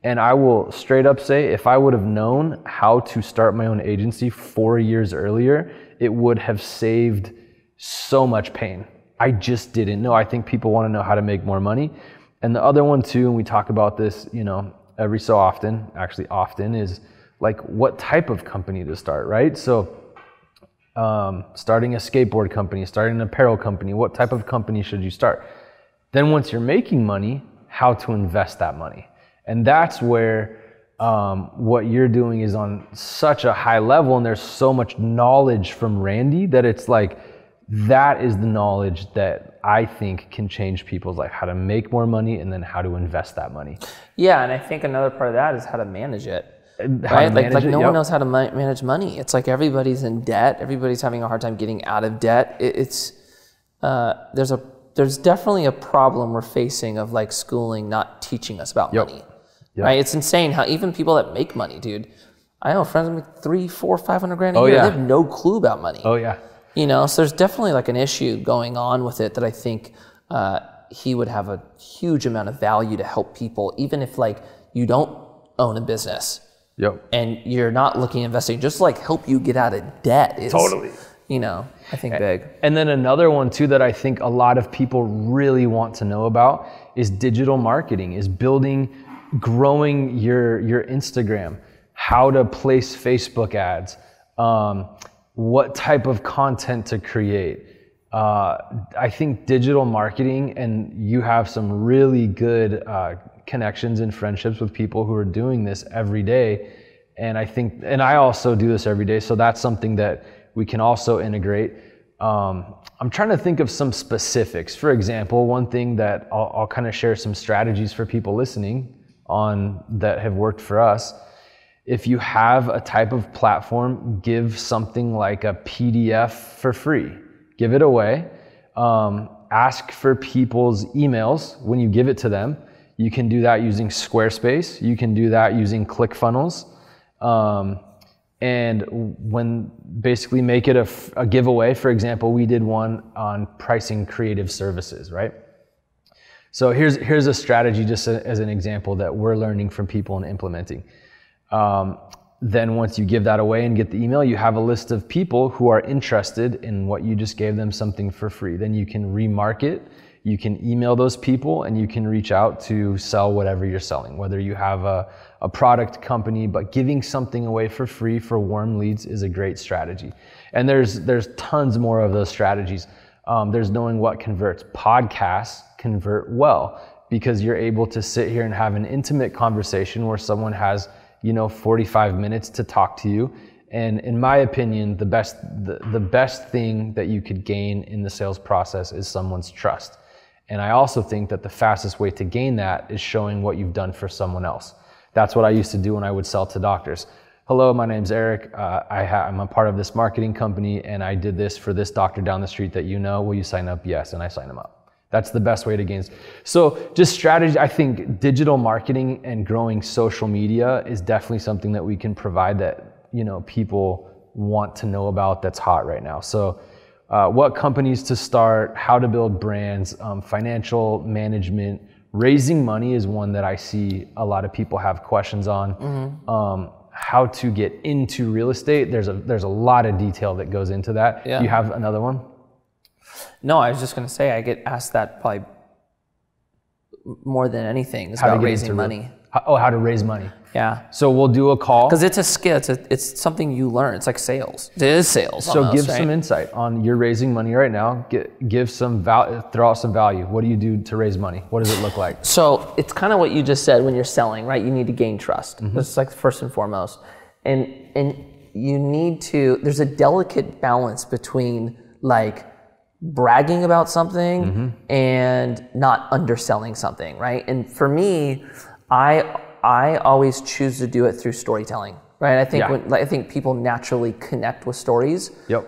And I will straight up say, if I would have known how to start my own agency 4 years earlier, it would have saved so much pain. I just didn't know. I think people want to know how to make more money. And the other one too, and we talk about this, every so often, actually often, is like what type of company to start, right? So starting a skateboard company, starting an apparel company, what type of company should you start? Then once you're making money, how to invest that money. And that's where what you're doing is on such a high level, and there's so much knowledge from Randy that it's like, that is the knowledge that I think can change people's life, how to make more money and then how to invest that money. Yeah, and I think another part of that is how to manage it. Right? Like no one knows how to manage money. It's like everybody's in debt. Everybody's having a hard time getting out of debt. There's definitely a problem we're facing of like schooling not teaching us about money. Yep. Right? It's insane how even people that make money, dude. I know friends with 300, 400, 500 grand a year. They have no clue about money. Oh yeah. So there's definitely like an issue going on with it that I think he would have a huge amount of value to help people, even if like you don't own a business. Yep. And you're not looking at investing, just like help you get out of debt is, totally. I think big. And then another one too that I think a lot of people really want to know about is digital marketing, is growing your Instagram, how to place Facebook ads, what type of content to create. I think digital marketing, and you have some really good connections and friendships with people who are doing this every day. And I also do this every day. So that's something that we can also integrate. I'm trying to think of some specifics. For example, one thing that I'll kind of share some strategies for people listening on that have worked for us. If you have a type of platform, give something like a PDF for free. Give it away. Ask for people's emails when you give it to them. You can do that using Squarespace. You can do that using ClickFunnels. And when basically make it a giveaway. For example, we did one on pricing creative services, right? So here's a strategy just as an example that we're learning from people and implementing. Then once you give that away and get the email, you have a list of people who are interested in what you just gave them something for free. Then you can remarket, you can email those people, and you can reach out to sell whatever you're selling. Whether you have a product company, but giving something away for free for warm leads is a great strategy. And there's tons more of those strategies. There's knowing what converts. Podcasts convert well because you're able to sit here and have an intimate conversation where someone has 45 minutes to talk to you. And in my opinion, the best thing that you could gain in the sales process is someone's trust. And I also think that the fastest way to gain that is showing what you've done for someone else. That's what I used to do when I would sell to doctors. Hello, my name's Eric. I'm a part of this marketing company, and I did this for this doctor down the street that you know. Will you sign up? Yes, and I sign them up. That's the best way to gain. So just strategy, I think digital marketing and growing social media is definitely something that we can provide that, people want to know about that's hot right now. So what companies to start, how to build brands, financial management, raising money is one that I see a lot of people have questions on. Mm-hmm. How to get into real estate. There's a lot of detail that goes into that. Yeah. You have another one? No, I was just going to say I get asked that probably more than anything is about raising money. How to raise money. Yeah. So we'll do a call. Because it's a skill. It's something you learn. It's like sales. It is sales. So give some insight on you're raising money right now. Give some value. Throw out some value. What do you do to raise money? What does it look like? So it's kind of what you just said when you're selling, right? You need to gain trust. Mm-hmm. That's like first and foremost. And you need to. There's a delicate balance between like bragging about something mm-hmm. and not underselling something, right? And for me, I always choose to do it through storytelling, right? I think I think people naturally connect with stories. Yep.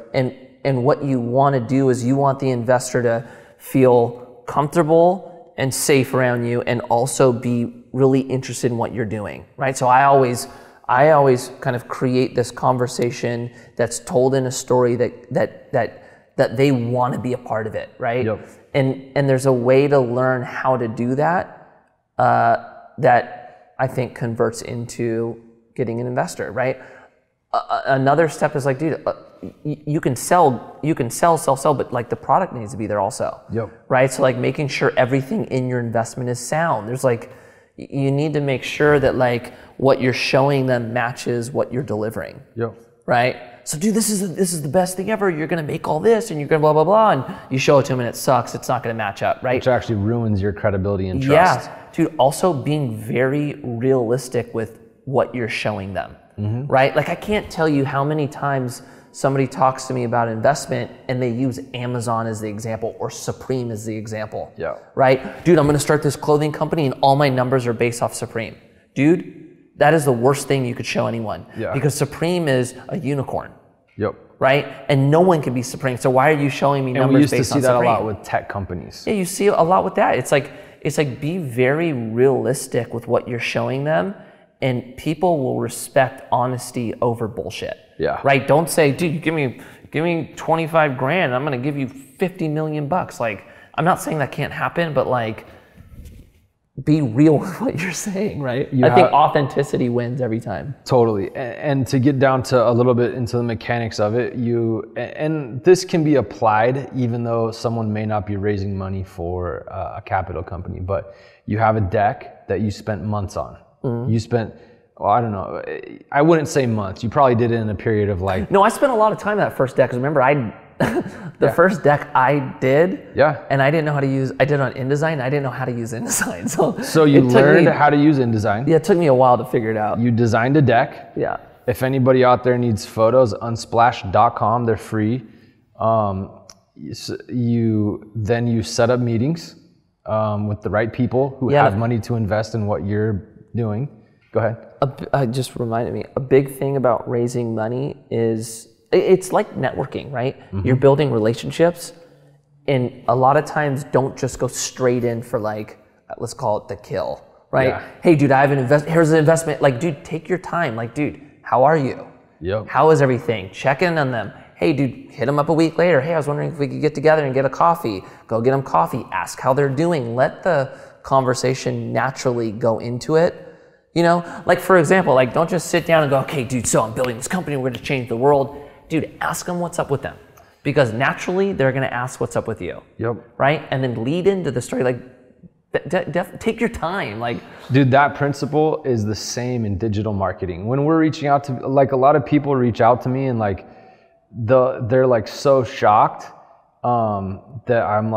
And what you want to do is you want the investor to feel comfortable and safe around you, and also be really interested in what you're doing, right? So I always kind of create this conversation that's told in a story that they want to be a part of it, right? Yep. And there's a way to learn how to do that that I think converts into getting an investor, right? Another step is like, dude, you can sell, but like the product needs to be there also, right? So like making sure everything in your investment is sound. There's like, you need to make sure that like what you're showing them matches what you're delivering, right? So dude, this is the best thing ever. You're gonna make all this, and you're gonna blah blah blah, and you show it to them, and it sucks. It's not gonna match up, right? Which actually ruins your credibility and trust. Yeah, dude. Also being very realistic with what you're showing them, right? Like I can't tell you how many times somebody talks to me about investment and they use Amazon as the example or Supreme as the example, right? Dude, I'm gonna start this clothing company and all my numbers are based off Supreme. Dude, that is the worst thing you could show anyone, because Supreme is a unicorn, right? And no one can be Supreme. So why are you showing me numbers based on Supreme? And we used to see that a lot with tech companies. Yeah, you see a lot with that. It's like be very realistic with what you're showing them, and people will respect honesty over bullshit. Right? Don't say, dude, give me 25 grand. I'm gonna give you 50 million bucks. Like, I'm not saying that can't happen, but like, be real with what you're saying, right? I think authenticity wins every time. Totally. And to get down to a little bit into the mechanics of it, and this can be applied even though someone may not be raising money for a capital company, but you have a deck that you spent months on. You spent, well, I don't know, I wouldn't say months. You probably did it in a period of like... No, I spent a lot of time on that first deck, because remember, the first deck I did, and I didn't know how to use, I did it on InDesign, I didn't know how to use InDesign. So you learned how to use InDesign. Yeah, it took me a while to figure it out. You designed a deck. If anybody out there needs photos, unsplash.com, they're free. You set up meetings with the right people who have money to invest in what you're doing. Go ahead. Just reminded me, a big thing about raising money is, it's like networking, right? You're building relationships, and a lot of times don't just go straight in for like, let's call it the kill, right? Hey dude, I have here's an investment. Like, dude, take your time. Like, dude, how are you? How is everything? Check in on them. Hey dude, hit them up a week later. Hey, I was wondering if we could get together and get a coffee. Go get them coffee. Ask how they're doing. Let the conversation naturally go into it. You know, like for example, like don't just sit down and go, okay, dude, so I'm building this company, we're gonna change the world. Dude, ask them what's up with them, because naturally they're gonna ask what's up with you. Right? And then lead into the story, like take your time. Like, dude, that principle is the same in digital marketing. When we're reaching out to, like, a lot of people reach out to me and like they're like so shocked that I'm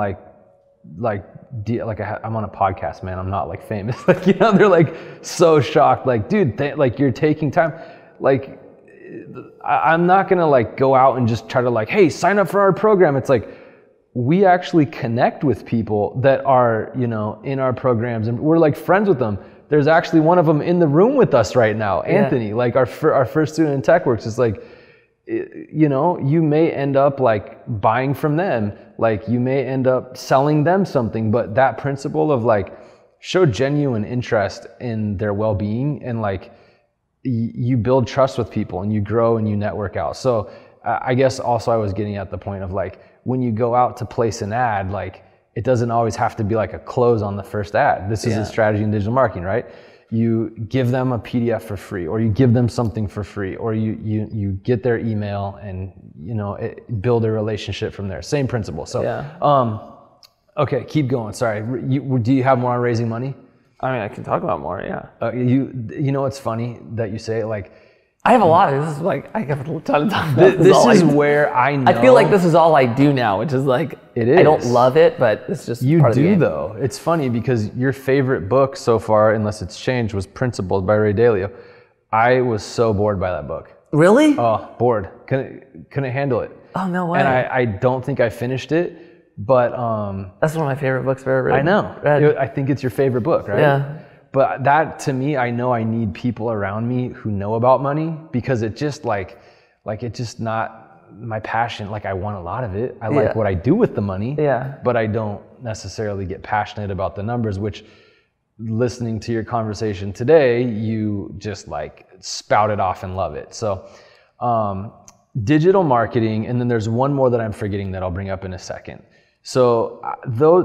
I'm on a podcast, man. I'm not like famous. Like, you know, they're like so shocked. Like, dude, like you're taking time. Like, I'm not gonna like go out and just try to like, hey, sign up for our program. It's like, we actually connect with people that are, you know, in our programs, and we're like friends with them. There's actually one of them in the room with us right now, Anthony, like our first student in TechWorks. Is like, you know, you may end up like buying from them, like you may end up selling them something, but that principle of like show genuine interest in their well-being, and like you build trust with people and you grow and you network out. So I guess also I was getting at the point of like, when you go out to place an ad, like it doesn't always have to be like a close on the first ad. This is a strategy in digital marketing, right? You give them a PDF for free, or you give them something for free, or you get their email and, you know, build a relationship from there. Same principle. So, okay, keep going. Sorry. Do you have more on raising money? I mean, I can talk about more. You know, it's funny that you say it, like, I have a lot of this. Is like, I have a ton of time. This is where I know. I feel like this is all I do now, which is like, it is. I don't love it, but it's just part of the game. You do though. It's funny because your favorite book so far, unless it's changed, was Principled by Ray Dalio. I was so bored by that book. Really? Oh, bored. Couldn't handle it. Oh, no way. And I don't think I finished it, but that's one of my favorite books I've ever read. I know. I think it's your favorite book, right? Yeah. But that, to me, I know I need people around me who know about money, because it just it's just not my passion. Like, I want a lot of it. I like what I do with the money, but I don't necessarily get passionate about the numbers, which, listening to your conversation today, you just like spouted off and love it. So digital marketing, and then there's one more that I'm forgetting that I'll bring up in a second. So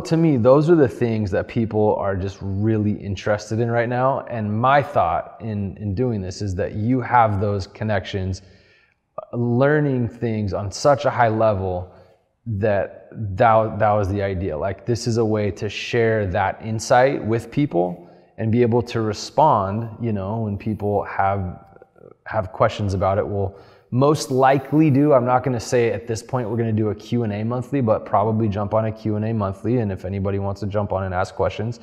to me, those are the things that people are just really interested in right now. And my thought in doing this is that you have those connections, learning things on such a high level that was the idea. Like, this is a way to share that insight with people and be able to respond, when people have questions about it. We'll most likely do, I'm not going to say at this point we're going to do a Q&A monthly, but probably jump on a Q&A monthly. And if anybody wants to jump on and ask questions,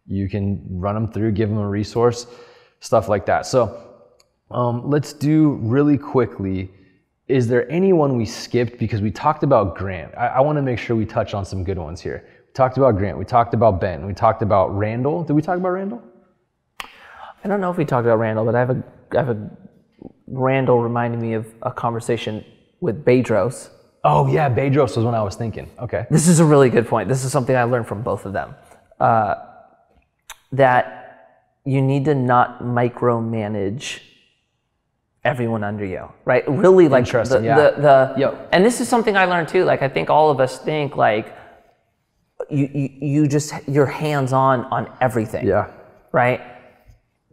you can run them through, give them a resource, stuff like that. So let's do really quickly, is there anyone we skipped? Because we talked about Grant. I want to make sure we touch on some good ones here. We talked about Grant, we talked about Ben, we talked about Randall. Did we talk about Randall? I don't know if we talked about Randall, but I have a Randall reminded me of a conversation with Bedros. Oh yeah, Bedros was one I was thinking. Okay. This is a really good point. This is something I learned from both of them. That you need to not micromanage everyone under you, right? Really, like, interesting. And this is something I learned too. Like, I think all of us think like you're hands-on everything. Yeah. Right?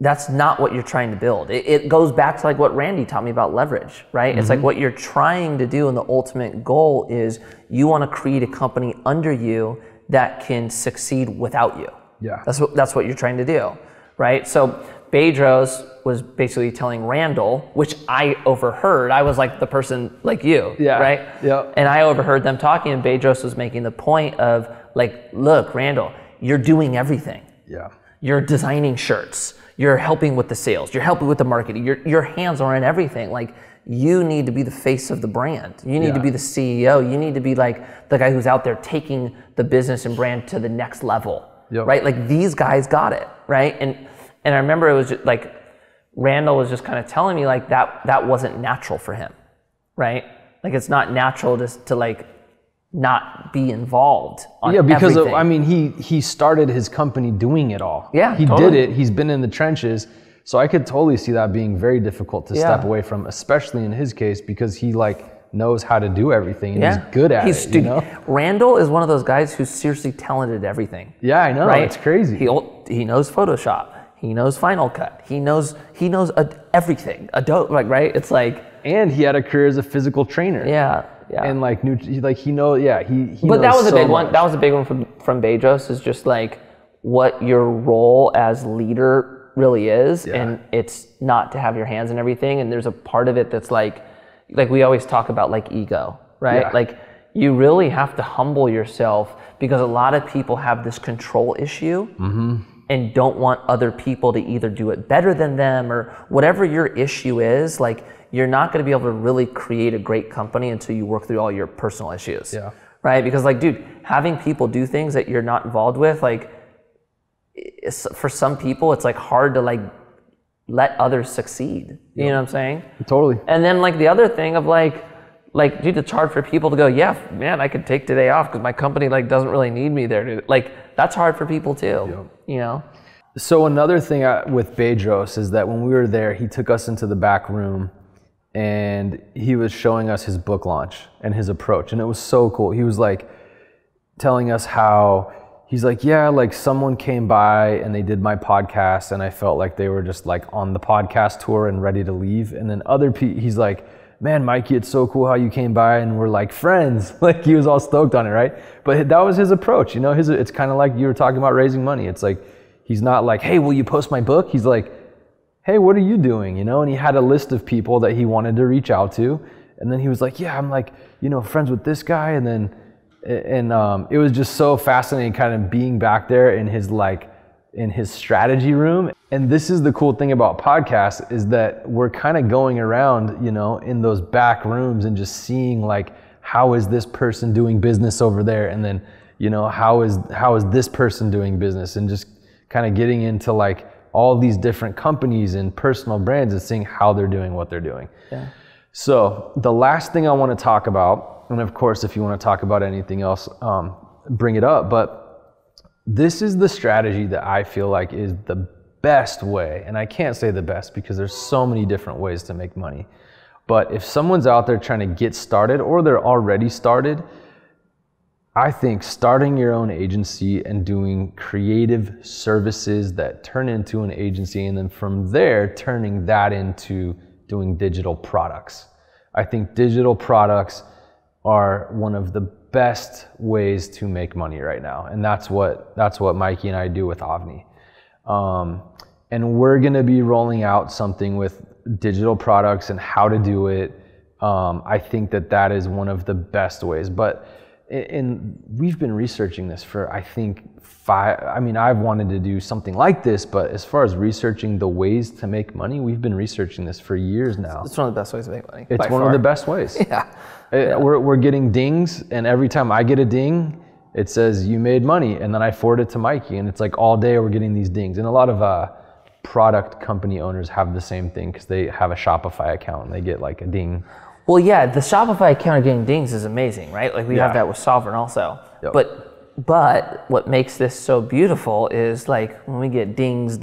That's not what you're trying to build. It goes back to like what Randy taught me about leverage, right? It's like what you're trying to do, and the ultimate goal is you want to create a company under you that can succeed without you. Yeah. That's what you're trying to do, right? So Bedros was basically telling Randall, which I overheard. I was like the person like you, right? Yeah. And I overheard them talking, and Bedros was making the point of like, look, Randall, you're doing everything. Yeah. You're designing shirts. You're helping with the sales. You're helping with the marketing. Your hands are in everything. Like, you need to be the face of the brand. You need to be the CEO. You need to be like the guy who's out there taking the business and brand to the next level, right? Like, these guys got it, right? And I remember it was just like Randall was just kind of telling me like that wasn't natural for him, right? Like, it's not natural just to like not be involved on because everything. He started his company doing it all. Yeah, he did it. He's been in the trenches, so I could totally see that being very difficult to step away from, especially in his case, because he like knows how to do everything and he's good at it. Randall is one of those guys who's seriously talented at everything. Yeah, I know. Right? It's crazy. He knows Photoshop. He knows Final Cut. He knows everything. Adobe, like, right? It's like, and he had a career as a physical trainer. Yeah. And like he knows. Yeah, he. But knows that was a so big much. one. That was a big one from Bedros, is just like what your role as leader really is, and it's not to have your hands in everything. And there's a part of it that's like we always talk about, like, ego, right? Yeah. Like, you really have to humble yourself, because a lot of people have this control issue and don't want other people to either do it better than them, or whatever your issue is. Like, you're not going to be able to really create a great company until you work through all your personal issues. Yeah. Right? Because, like, dude, having people do things that you're not involved with, like, for some people, it's like hard to like let others succeed. You know what I'm saying? Totally. And then like the other thing of like, dude, it's hard for people to go, yeah, man, I could take today off because my company like doesn't really need me there. Like, that's hard for people too. You know? So another thing with Bedros is that when we were there, he took us into the back room and he was showing us his book launch and his approach. And it was so cool. He was like telling us how he's like, yeah, like someone came by and they did my podcast and I felt like they were just like on the podcast tour and ready to leave. And then other people, he's like, man, Mikey, it's so cool how you came by and we're like friends. Like, he was all stoked on it, right? But that was his approach, you know. It's kind of like you were talking about raising money. It's like, he's not like, hey, will you post my book? He's like, hey, what are you doing? You know, and he had a list of people that he wanted to reach out to. And then he was like, yeah, I'm like, you know, friends with this guy. And then, it was just so fascinating kind of being back there in his strategy room. And this is the cool thing about podcasts, is that we're kind of going around, you know, in those back rooms and just seeing like, how is this person doing business over there? And then, you know, how is this person doing business? And just kind of getting into like all these different companies and personal brands and seeing how they're doing what they're doing. Yeah. So the last thing I want to talk about, and of course, if you want to talk about anything else, bring it up, but this is the strategy that I feel like is the best way. And I can't say the best because there's so many different ways to make money. But if someone's out there trying to get started or they're already started, I think starting your own agency and doing creative services that turn into an agency, and then from there, turning that into doing digital products. I think digital products are one of the best ways to make money right now. And that's what Mikey and I do with AVNI. And we're gonna be rolling out something with digital products and how to do it. I think that is one of the best ways. But we've been researching this for, I think, I've wanted to do something like this, but as far as researching the ways to make money, we've been researching this for years now. It's one of the best ways to make money. It's one of the best ways. Yeah. We're getting dings, and every time I get a ding, it says you made money, and then I forward it to Mikey, and it's like all day we're getting these dings. And a lot of product company owners have the same thing because they have a Shopify account and they get like a ding. Well, yeah, the Shopify account of getting dings is amazing, right? Like we have that with Sovereign also. Yep. But what makes this so beautiful is like when we get dings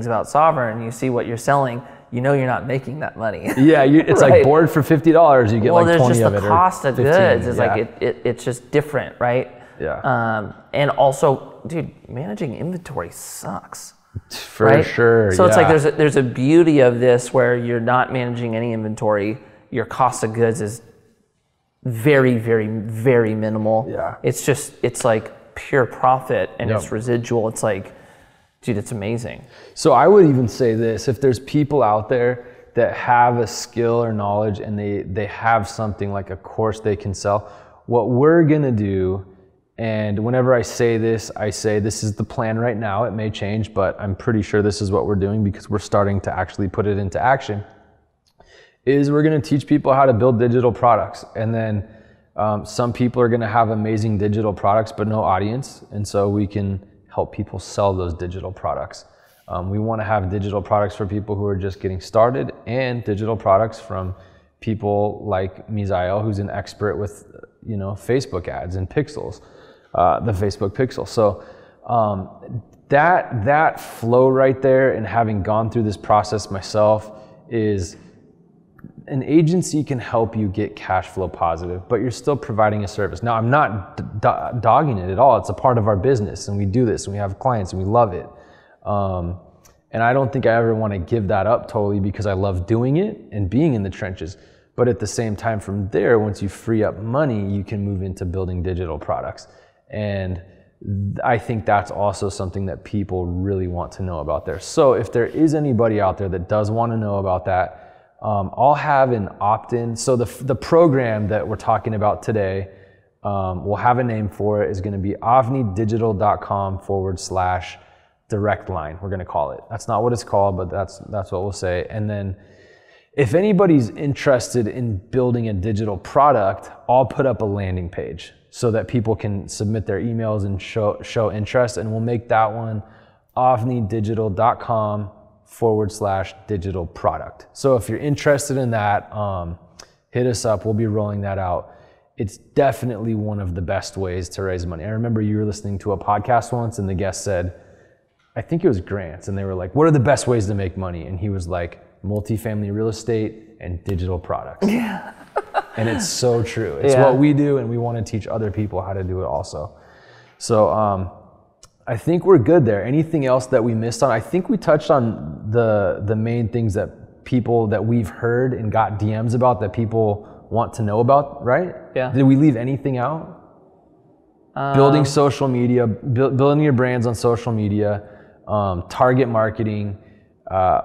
about Sovereign, you see what you're selling, you know you're not making that money. Yeah, it's right? Like board for $50, you get like 20 of it. Well, there's just the cost of 15, goods. It's like it's just different, right? Yeah. And also, dude, managing inventory sucks. For right? sure. So it's like there's a beauty of this where you're not managing any inventory. Your cost of goods is very, very, very minimal. Yeah. It's like pure profit and it's residual. It's like, dude, it's amazing. So I would even say this, if there's people out there that have a skill or knowledge and they have something like a course they can sell, what we're gonna do, and whenever I say this is the plan right now. It may change, but I'm pretty sure this is what we're doing because we're starting to actually put it into action, is we're gonna teach people how to build digital products. And then some people are gonna have amazing digital products but no audience, and so we can help people sell those digital products. We wanna have digital products for people who are just getting started, and digital products from people like Misael, who's an expert with Facebook ads and pixels, the Facebook pixel. So that flow right there, and having gone through this process myself, is an agency can help you get cash flow positive, but you're still providing a service. Now, I'm not dogging it at all. It's a part of our business, and we do this, and we have clients, and we love it. And I don't think I ever want to give that up totally because I love doing it and being in the trenches. But at the same time, from there, once you free up money, you can move into building digital products. And I think that's also something that people really want to know about there. So if there is anybody out there that does want to know about that, I'll have an opt-in. So the program that we're talking about today, we'll have a name for it, is going to be avnidigital.com/direct line. We're going to call it. That's not what it's called, but that's what we'll say. And then if anybody's interested in building a digital product, I'll put up a landing page so that people can submit their emails and show interest. And we'll make that one avnidigital.com/digital product. So if you're interested in that, hit us up. We'll be rolling that out. It's definitely one of the best ways to raise money. I remember you were listening to a podcast once and the guest said, I think it was Grant's, and they were like, what are the best ways to make money? And he was like, multifamily real estate and digital products. Yeah. And it's so true. It's what we do, and we want to teach other people how to do it also. So I think we're good there. Anything else that we missed on? I think we touched on the main things that we've heard and got DMs about that people want to know about, right? Yeah. Did we leave anything out? Building social media, building your brands on social media, target marketing,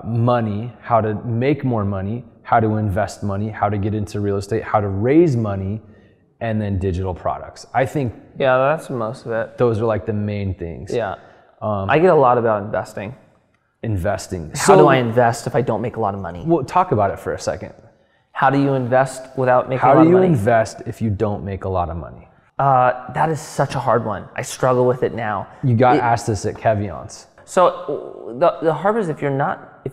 money, how to make more money, how to invest money, how to get into real estate, how to raise money, and then digital products. I think that's most of it. Those are like the main things. Yeah. I get a lot about investing. How do I invest if I don't make a lot of money? Well, talk about it for a second. How do you invest without making a lot of money? How do you invest if you don't make a lot of money? That is such a hard one. I struggle with it now. You got asked this at Kevion's. So the hard part is if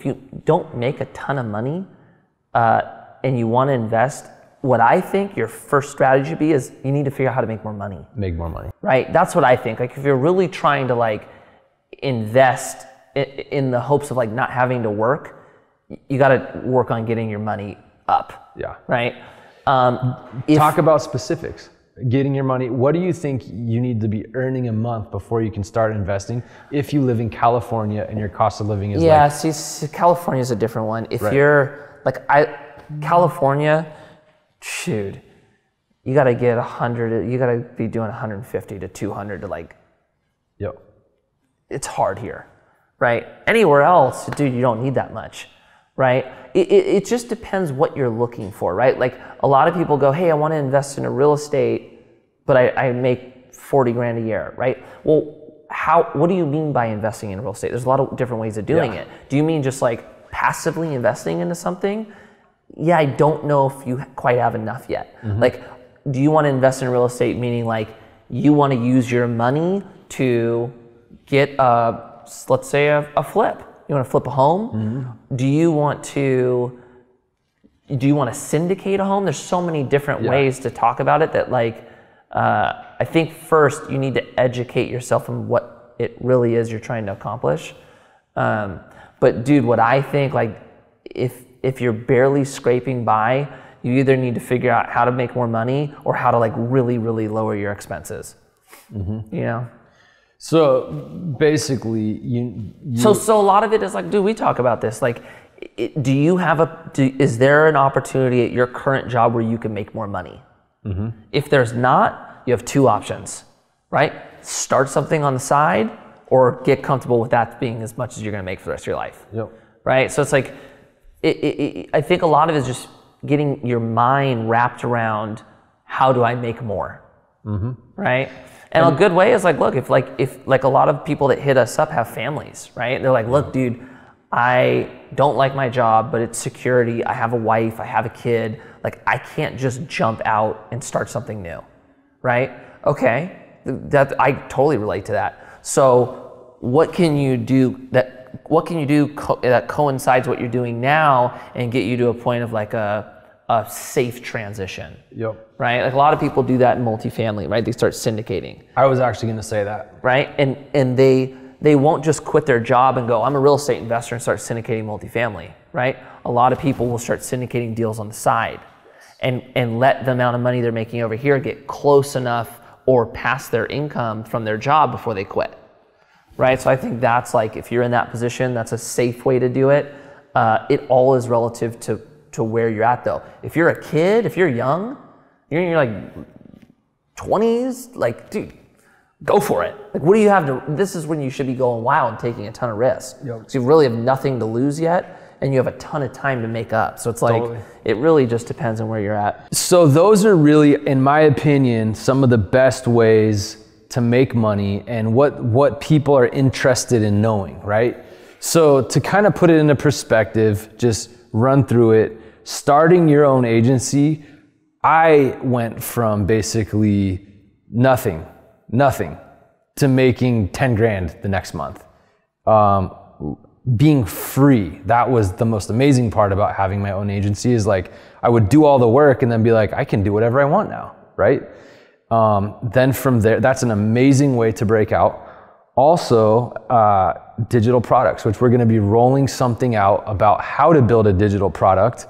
you don't make a ton of money and you want to invest, what I think your first strategy should be is you need to figure out how to make more money. Make more money. Right? That's what I think. Like if you're really trying to like invest in the hopes of like not having to work, you got to work on getting your money up. Yeah. Right? Talk about specifics. Getting your money. What do you think you need to be earning a month before you can start investing if you live in California and your cost of living is see, California is a different one. If Right. you're like California, shoot, you got to get 100, you got to be doing 150 to 200 to like, Yep. it's hard here, right? Anywhere else, dude, you don't need that much, right? It just depends what you're looking for, right? Like a lot of people go, hey, I want to invest in a real estate, but I make 40 grand a year, right? Well, what do you mean by investing in real estate? There's a lot of different ways of doing it. Do you mean just like passively investing into something? Yeah, I don't know if you quite have enough yet. Like, do you want to invest in real estate, meaning like you want to use your money to get let's say a flip? You want to flip a home? Do you want to syndicate a home? There's so many different ways to talk about it that like, I think first you need to educate yourself on what it really is you're trying to accomplish. But dude, what I think, like if you're barely scraping by, you either need to figure out how to make more money or how to like really, really lower your expenses. You know? So basically, So a lot of it is like, dude, we talk about this. Like, is there an opportunity at your current job where you can make more money? If there's not, you have two options, right? Start something on the side or get comfortable with that being as much as you're going to make for the rest of your life. Right? So it's like, I think a lot of it is just getting your mind wrapped around how do I make more, right? And a good way is like, look, if a lot of people that hit us up have families, right? They're like, look, dude, I don't like my job, but it's security. I have a wife, I have a kid. Like, I can't just jump out and start something new, right? Okay, I totally relate to that. So what can you do that coincides what you're doing now and get you to a point of like a safe transition? Right? Like a lot of people do that in multifamily, right? They start syndicating. I was actually going to say that. Right? And they won't just quit their job and go, I'm a real estate investor, and start syndicating multifamily, right? A lot of people will start syndicating deals on the side and let the amount of money they're making over here get close enough or past their income from their job before they quit. Right? So I think that's like, if you're in that position, that's a safe way to do it. It all is relative to where you're at though. If you're a kid, if you're young, you're in your like 20s, like, dude, go for it. Like, what do you have to, this is when you should be going wild and taking a ton of risks. So you really have nothing to lose yet, and you have a ton of time to make up. So it's like, it really just depends on where you're at. So those are really, in my opinion, some of the best ways to make money and what people are interested in knowing, right? So to kind of put it into perspective, just run through it. Starting your own agency, I went from basically nothing to making 10 grand the next month. Being free, that was the most amazing part about having my own agency, is like I would do all the work and then be like, I can do whatever I want now, right? Then from there, that's an amazing way to break out. Also, digital products, which we're going to be rolling something out about how to build a digital product,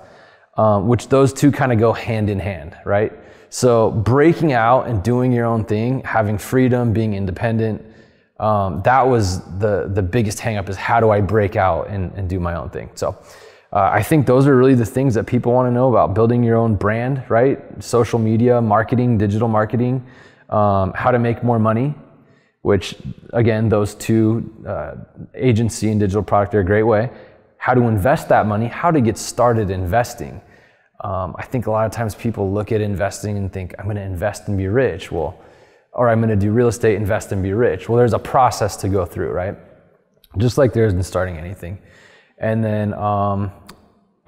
which those two kind of go hand in hand, right? So breaking out and doing your own thing, having freedom, being independent, that was the biggest hang up, is how do I break out and do my own thing? So I think those are really the things that people want to know about building your own brand, right? Social media, marketing, digital marketing, how to make more money, which again, those two, agency and digital product, are a great way. How to invest that money, how to get started investing. I think a lot of times people look at investing and think, I'm going to invest and be rich. Well, or I'm going to do real estate, invest and be rich. Well, there's a process to go through, right? Just like there is in starting anything. And then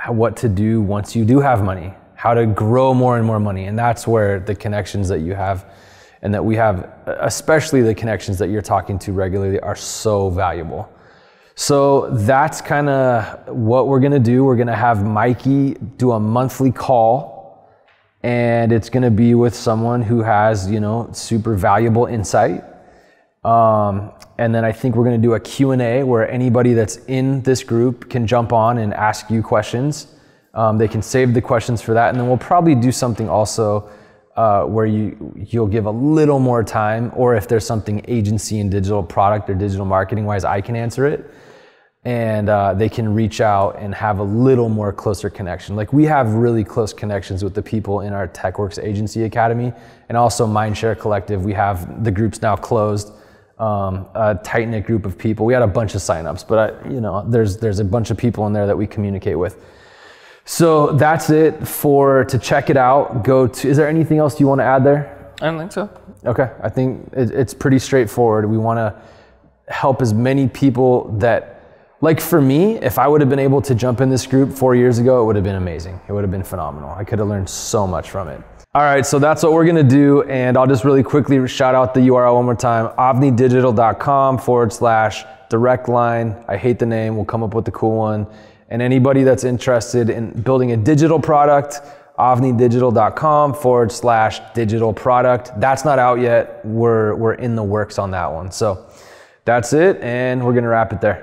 what to do once you do have money, how to grow more and more money. And that's where the connections that you have and that we have, especially the connections that you're talking to regularly, are so valuable. So that's kind of what we're gonna do. We're gonna have Mikey do a monthly call, and it's gonna be with someone who has, you know, super valuable insight. And then I think we're gonna do a Q&A where anybody that's in this group can jump on and ask you questions. They can save the questions for that, and then we'll probably do something also where you'll give a little more time, or if there's something agency and digital product or digital marketing wise, I can answer it. And they can reach out and have a little more closer connection. Like, we have really close connections with the people in our TechWorks Agency Academy, and also Mindshare Collective. We have the groups now closed, a tight-knit group of people. We had a bunch of signups, but you know, there's a bunch of people in there that we communicate with. So that's it to check it out. Is there anything else you want to add there? I don't think so. Okay, I think it's pretty straightforward. We want to help as many people that, like for me, if I would have been able to jump in this group 4 years ago, it would have been amazing. It would have been phenomenal. I could have learned so much from it. All right, so that's what we're gonna do, and I'll just really quickly shout out the URL one more time, avnidigital.com/direct line. I hate the name, we'll come up with the cool one. And anybody that's interested in building a digital product, avnidigital.com/digital product. That's not out yet. We're in the works on that one. So that's it, and we're gonna wrap it there.